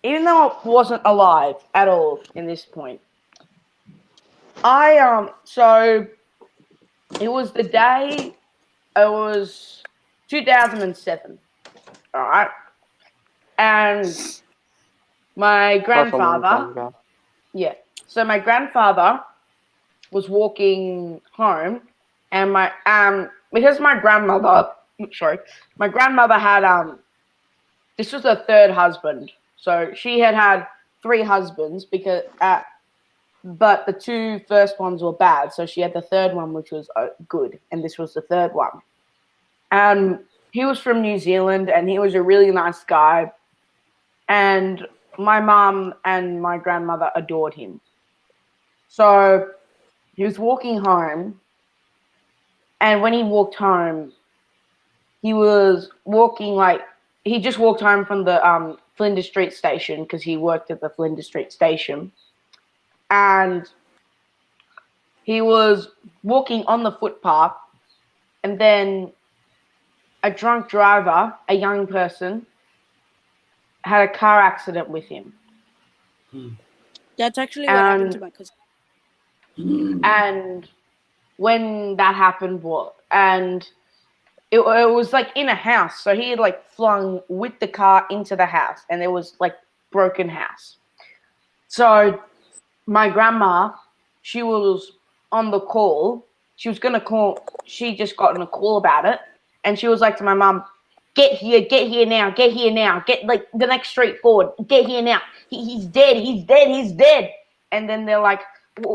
even though I wasn't alive at all in this point, so it was the day. It was 2007. All right, and my That's a long grandfather. time ago. Yeah. So my grandfather was walking home, and because my grandmother, my grandmother had this was her third husband. So she had 3 husbands but the 2 first ones were bad. So she had the third one, which was good, and this was the third one. And he was from New Zealand, and he was a really nice guy. And my mom and my grandmother adored him. So he was walking home, and when he walked home, he was walking he just walked home from the Flinders Street station, because he worked at the Flinders Street station, and he was walking on the footpath, and then a drunk driver, a young person, had a car accident with him. That's actually what happened to And my cousin. and when that happened, it was like in a house. So he had flung with the car into the house, and there was broken house. So my grandma, she was on the call. She was gonna call. She just gotten a call about it, and she was like to my mom, get here now, get the next street forward, get here now. He's dead. And then they're like,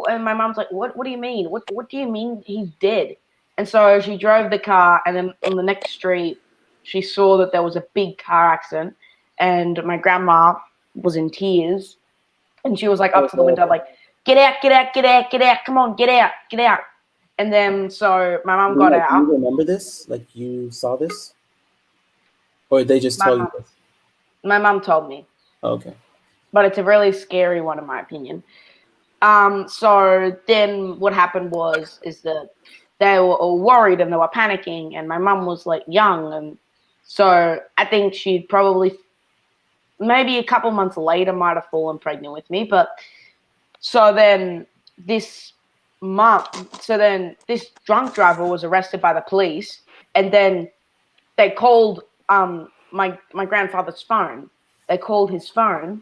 and my mom's like, what do you mean? What do you mean he's dead? And so she drove the car, and then on the next street, she saw that there was a big car accident, and my grandma was in tears, and she was up to the window get out, come on, get out. And then so my mom got LeKnight, do out. you remember this? Like, you saw this? Or they just My told mom. you this? My mom told me, Okay. but it's a really scary one in my opinion. So then what happened is that they were all worried and they were panicking, and my mum was like young, and so I think she'd probably maybe a couple months later might have fallen pregnant with me. But so then this this drunk driver was arrested by the police, and then they called my grandfather's phone. They called his phone,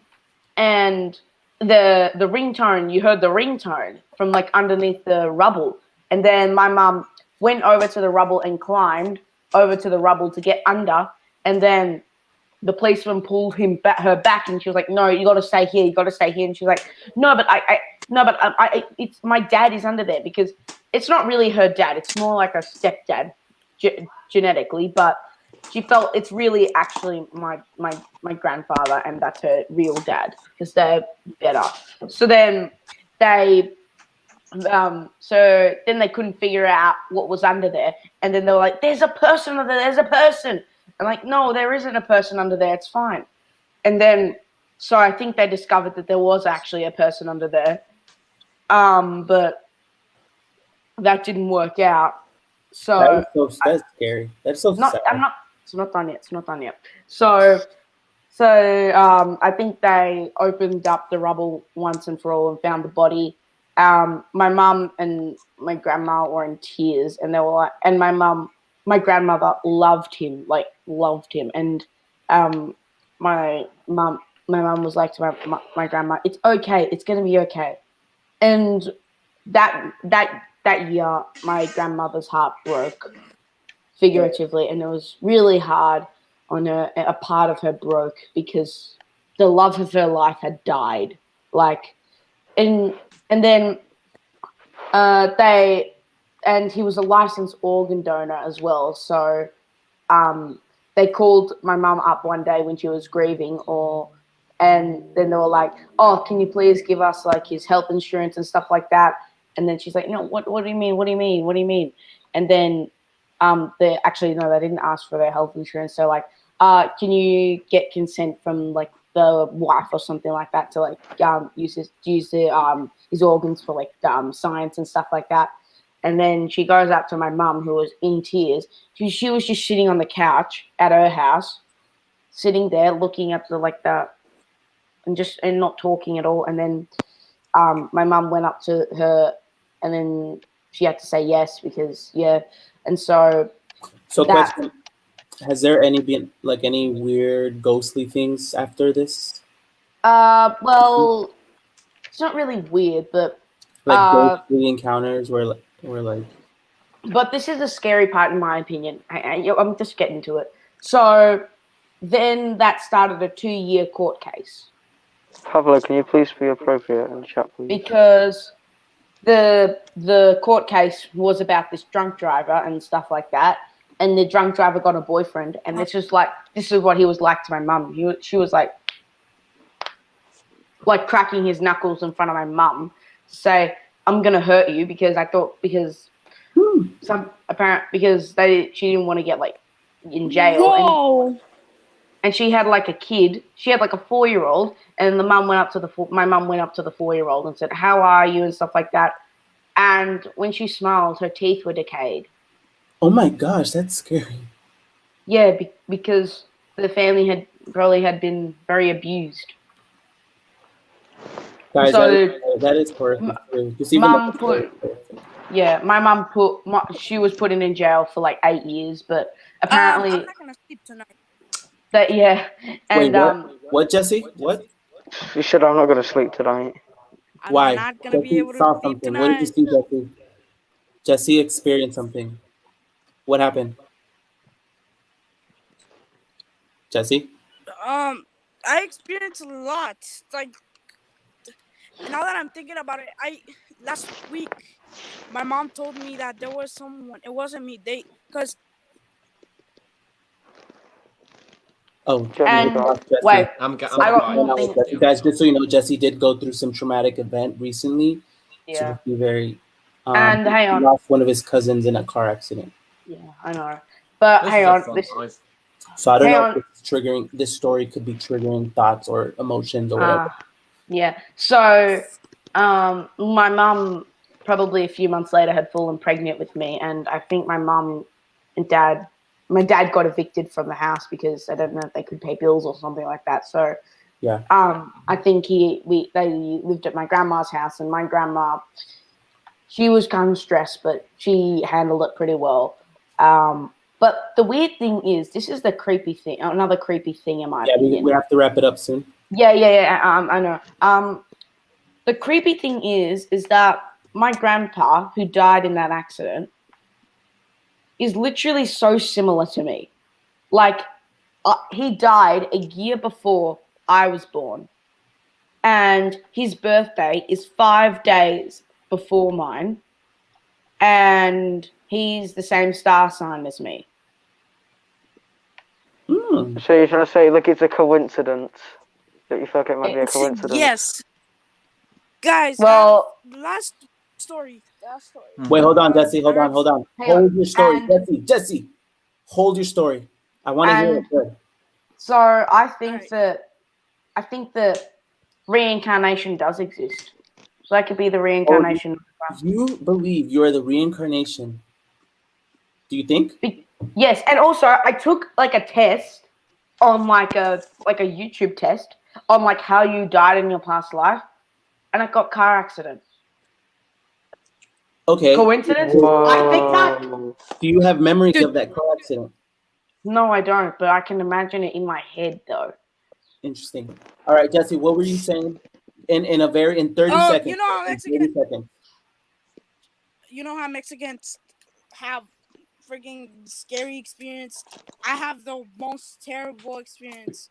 and the ringtone, you heard the ringtone from like underneath the rubble. And then my mum went over to the rubble and climbed over to the rubble to get under, and then the policeman pulled her back, and she was like, "No, you got to stay here. You got to stay here." And she was like, "No, but it's my dad is under there," because it's not really her dad. It's more like a stepdad genetically, but she felt it's really actually my grandfather, and that's her real dad because they're better. So then they they couldn't figure out what was under there, and then they were like, "There's a person under there. There's a person." I'm like, "No, there isn't a person under there. It's fine." And then so I think they discovered that there was actually a person under there, but that didn't work out. So that's scary. That's so sad. It's not done yet. It's not done yet. So I think they opened up the rubble once and for all and found the body. My mum and my grandma were in tears, and they were like, and my grandmother loved him, and my mum was like to my grandma, "It's okay. It's gonna be okay." And that year, my grandmother's heart broke, figuratively, and it was really hard on her. A part of her broke because the love of her life had died. And then he was a licensed organ donor as well. So they called my mum up one day when she was grieving, and then they were like, "Oh, can you please give us like his health insurance and stuff like that?" And then she's like, "No, what do you mean? What do you mean? What do you mean?" And then they didn't ask for their health insurance. So like, can you get consent from like the wife or something like that to like use his organs for like science and stuff like that? And then she goes up to my mum, who was in tears. She was just sitting on the couch at her house, sitting there looking at and not talking at all. And then my mum went up to her, and then she had to say yes because and so question, has there been like any weird ghostly things after this? Well, it's not really weird, but like ghostly encounters where like. But this is a scary part, in my opinion. I'm just getting to it. So then that started a 2-year court case. Pablo, can you please be appropriate in the chat, please? Because the court case was about this drunk driver and stuff like that, and the drunk driver got a boyfriend, and this is what he was like to my mum. She was like cracking his knuckles in front of my mum to say, "I'm gonna hurt you," because she didn't want to get like in jail. Whoa. And she had like a kid. She had like a 4-year-old, and my mum went up to the 4-year-old and said, "How are you?" and stuff like that. And when she smiled, her teeth were decayed. Oh my gosh, that's scary. Yeah, because the family had been very abused. Guys, so that is horrific. My mum she was put in jail for like 8 years, but apparently I'm not gonna sleep tonight. And wait, what, Jessie? What? You said I'm not gonna sleep tonight. Why? I'm not gonna be able to saw sleep something. tonight. What did you see, Jessie? Jessie experienced something. What happened? Jessie? I experienced a lot. Like, now that I'm thinking about it, last week my mom told me that there was someone. It wasn't me. Because. Oh, and wait, I got more things. Guys, just so you know, Jessie did go through some traumatic event recently. Yeah. So be very. And hang on. He lost one of his cousins in a car accident. Yeah, I know. But hang on. So I don't Hang know on. if it's triggering. This story could be triggering thoughts or emotions or whatever. Yeah. So, my mum probably a few months later had fallen pregnant with me, and I think my dad got evicted from the house because I don't know if they could pay bills or something like that. So, Yeah. I think they lived at my grandma's house, and my grandma, she was kind of stressed, but she handled it pretty well. But the weird thing is, this is the creepy thing. Another creepy thing in my opinion. We have to wrap it up soon. Yeah. I know. The creepy thing is that my grandpa, who died in that accident, is literally so similar to me. Like, he died a year before I was born, and his birthday is 5 days before mine, and he's the same star sign as me. So you're trying to say, look, it's a coincidence that you feel like it might be a coincidence? Yes. Guys, Well, last story. Wait, hold on, Jesse. Hold on. Hold your story, And- Jesse. Hold your story. I want to hear it. Good. So I think Alright. that reincarnation does exist. So I could be the reincarnation. You believe you are the reincarnation. Do you think? Yes, and also I took like a test on like a YouTube test on like how you died in your past life, and I got car accident. Okay. Coincidence? Whoa. I think that. Do you have memories of that car accident? No, I don't, but I can imagine it in my head though. Interesting. All right, Jesse, what were you saying? In 30 seconds. You know how Mexicans. 30 seconds. You know how Mexicans have freaking scary experience. I have the most terrible experience.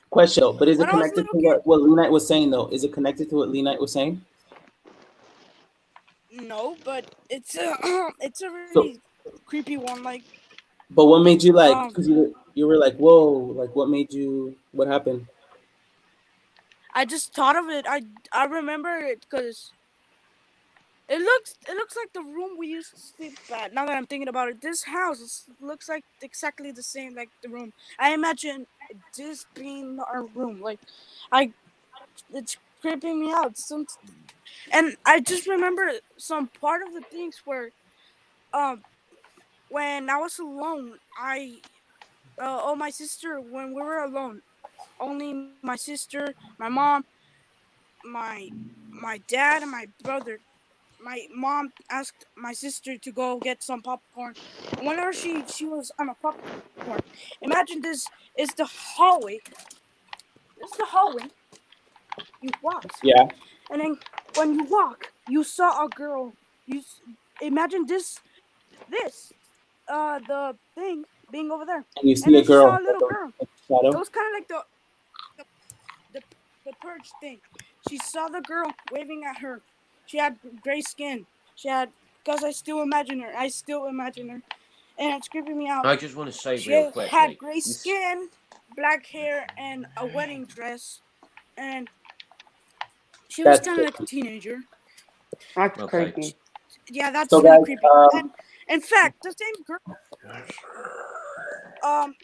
Question, but is it When I was connected to little what LeKnight was saying though? Is it connected to what LeKnight was saying? No, but it's a really creepy one. Like, but what made you like? Because you were like, whoa! Like, what made you? What happened? I just thought of it. I remember it because it looks like the room we used to sleep at. Now that I'm thinking about it, this house looks like exactly the same like the room. I imagine this being our room. Like, it's creeping me out. And I just remember some part of the things where, when I was alone, my sister, when we were alone, only my sister, my mom, my dad, and my brother. My mom asked my sister to go get some popcorn. And whenever she was on a popcorn, imagine this is the hallway. This is the hallway. You walked. Yeah. And then when you walk, you saw a girl. Imagine the thing being over there. And you see And then a she girl. saw a little girl. Shadow. It was kind of like the purge thing. She saw the girl waving at her. She had gray skin. Because I still imagine her. And it's creeping me out. I just want to say She real quickly. had gray skin, black hair, and a wedding dress. And she was kind of like a teenager. That's creepy. Yeah, that's so really guys, creepy. And in fact, the same girl.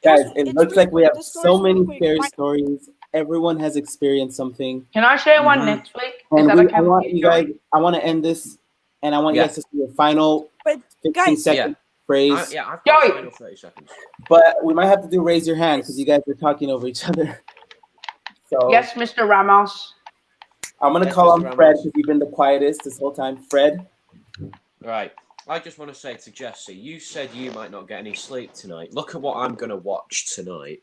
Guys, it looks like we have so many scary quick. stories. Everyone has experienced something. Can I share one next week? And I want you guys. I want to end this, and I want you guys to see your final 15-second phrase. I've got final 30 seconds. But we might have to do raise your hand because you guys are talking over each other. So yes, Mr. Ramos. I'm gonna call on Fred because you've been the quietest this whole time. Fred. Right. I just want to say to Jesse, you said you might not get any sleep tonight. Look at what I'm going to watch tonight.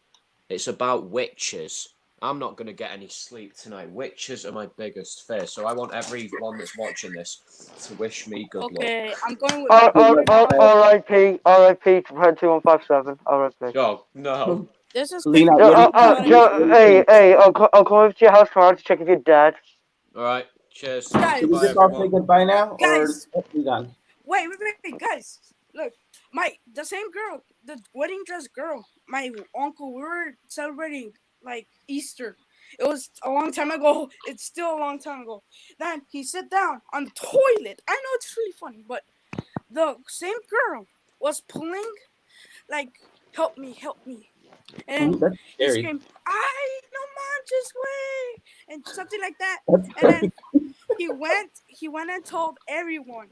It's about witches. I'm not going to get any sleep tonight. Witches are my biggest fear. So I want everyone that's watching this to wish me good luck. Okay, I'm going with R.I.P. R.I.P. to Fred 2157. R.I.P. Oh, no. This is Hey, I'll come over to your house tomorrow to check if you're dead. All right. Cheers. Guys, Can we just all say goodbye now? Guys. Or we done? Wait, guys. Look, the same girl, the wedding dress girl, my uncle, we were celebrating like Easter. It was a long time ago. It's still a long time ago. Then he sat down on the toilet. I know it's really funny, but the same girl was pulling like help me. And That's he scary. screamed, "I no manches way," and something like that. That's And then he went and told everyone.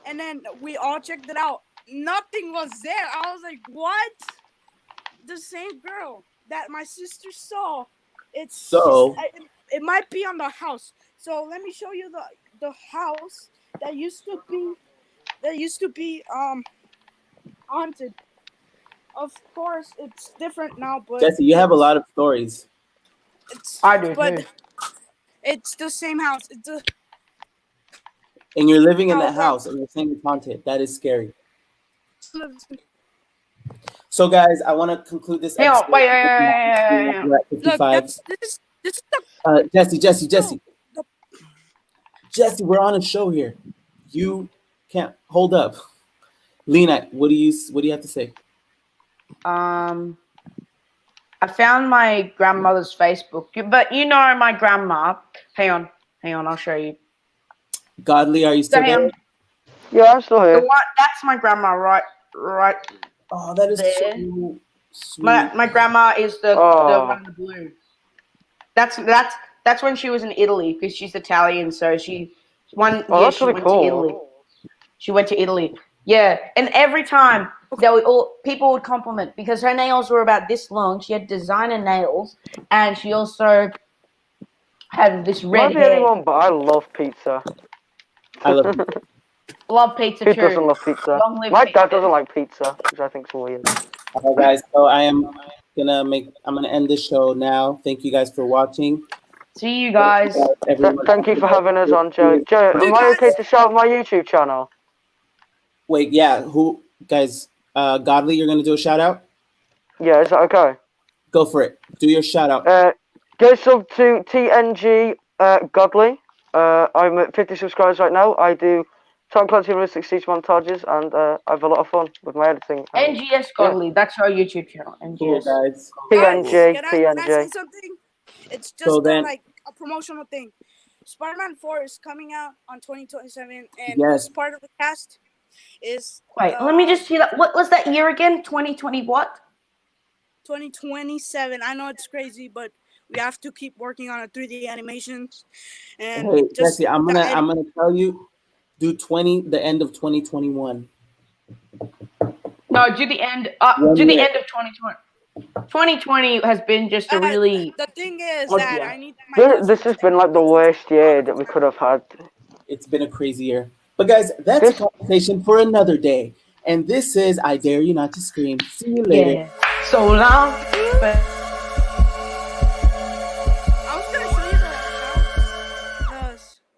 And then we all checked it out. Nothing was there. I was like, what? The same girl that my sister saw. It might be on the house. So let me show you the house that used to be haunted. Of course, it's different now, but Jessie, you have a lot of stories. I do but too. it's the same house. And you're living in Oh, that wow. house and you're saying it's haunted. That is scary. So, guys, I want to conclude this Hang on, episode. wait. We're at 55. Look, this is Jessie, we're on a show here. You can't hold up. LeKnight, what do you have to say? I found my grandmother's Facebook, but you know my grandma. Hang on, I'll show you. Godly, are you still Hang on. there? Yeah, I'm still The here. one, that's my grandma, right? Oh, that is There. so sweet. My grandma is the one in the blue. That's when she was in Italy because she's Italian, so she year that's she really went cool. to Italy. She went to Italy. Yeah, and every time people would compliment because her nails were about this long. She had designer nails, and she also had this red Might be hair. anyone, but I love pizza. I love it. Love pizza Who too. doesn't love pizza? Long live My pizza. dad doesn't like pizza, which I think is weird. All right, guys. So I'm gonna end the show now. Thank you guys for watching. See you guys. Everyone, Thank you for having us on, Joe. Joe, am I okay to shout out my YouTube channel? Wait, yeah. Who, guys? Godly, you're gonna do a shout out. Yeah, is that okay? Go for it. Do your shout out. Go sub to TNG Godly. I'm at 50 subscribers right now. I do Tom Clancy realistic siege montages, and I have a lot of fun with my editing. NGS Godly. That's our YouTube channel. Cool, NGS. guys. TNG, Can I say TNG. something? It's just So then- like a promotional thing. Spider-Man 4 is coming out on 2027, and Yes. who's part of the cast is Wait, let me just see that. What was that year again? 2020 what? 2027. I know it's crazy, but we have to keep working on a 3D animations. And Hey, just Jessie, I'm gonna tell you, do the end of 2021. No, do the end. One Do the year. end of 2020. 2020 has been just a really. the thing is Oh, that yeah. I need my This has been like the worst year that we could have had. It's been a crazy year. But guys, that's a conversation for another day. And this is I Dare You Not to Scream. See you later. Yeah. So long.